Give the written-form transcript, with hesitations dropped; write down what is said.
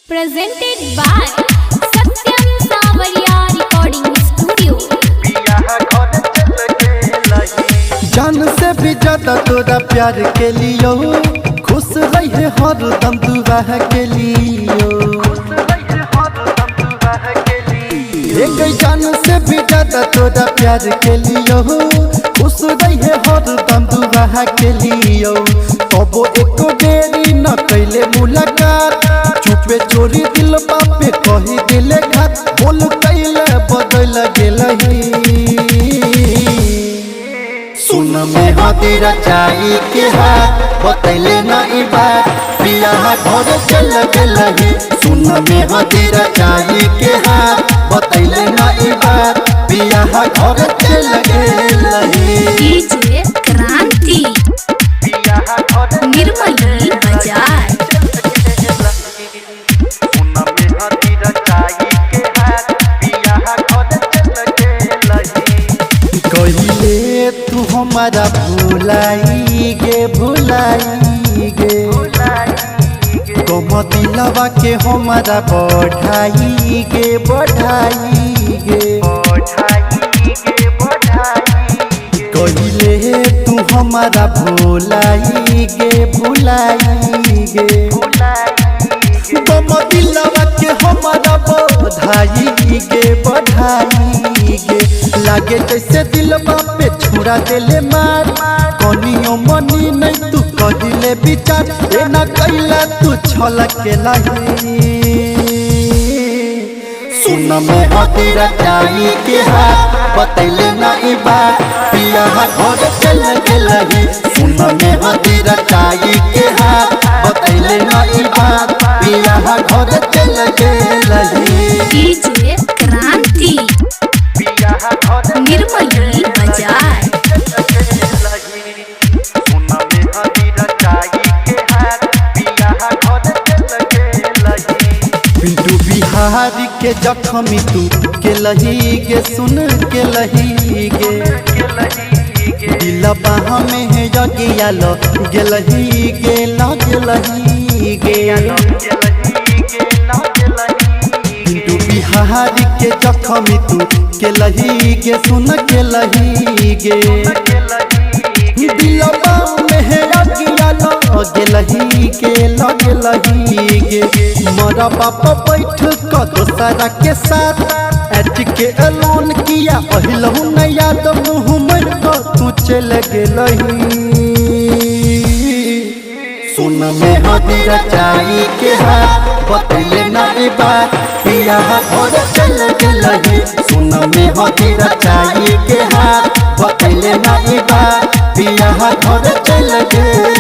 Presented by Satyam Sawaria Recording Studio। जान से भी ज्यादा तोरा प्यार के लियो, खुश रहे हरदम दुआ के लियो। एक जान से भी ज्यादा तोरा प्यार के लियो, खुश रहे हरदम दुआ के लियो। तबो एको देरी न कैले मुलाकात, चुपे चोरी दिल बापे कही दिले घात। बोल कैले बदल गेलही, सुन में हदीरा चाई के हाथ बतैले नहीं बात। पिया घर चल गेलही, सुन में हदीरा चाई के हाथ बतैले नहीं बात। पिया घर चल गेलही। डीजे क्रांति निर्मली बाजार। कहिले तू हमारा भुलाई गे तुम दिलवा के हमारा बढ़ाई गे कहिले तू हमारा भुलाई गे तुम दिलवा के हमारा बढ़ाई गे लागे जैसे दिलवा पे छुड़ा देले मार। कनियो मनी नहीं तू कहिले विचार, ए ना कैला तू छल के लही। सुन में हदीरा चाई के हाथ बतैले नहीं बात। पिया घर चल गेलही, सुन में हदीरा चाई के हाथ बतैले नहीं बात। पिया घर चल गेलही। डीजे क्रांति निर्मली बाजार। पिंटू बिहारी के जखमी तू के लही गे, सुन के लही गे। दिलबा हमें है जगिया लो गेलही गे पिंटू बिहारी के जखमी तू के लही गे, सुन के लही गे। दिलबा में है जगिया लो गेलही गे मोरा बापा बैठ क दोसरा के साथ। एट के ऐलान किया पहिलहु न याद, मुँह मर क तू चल गेलही। सुन में हदीरा चाई के हाथ बतैले नहीं बात। पिया घर चल गेलही, सुन में हदीरा चाई के हाथ बतैले नहीं बात। पिया घर चल गेलही।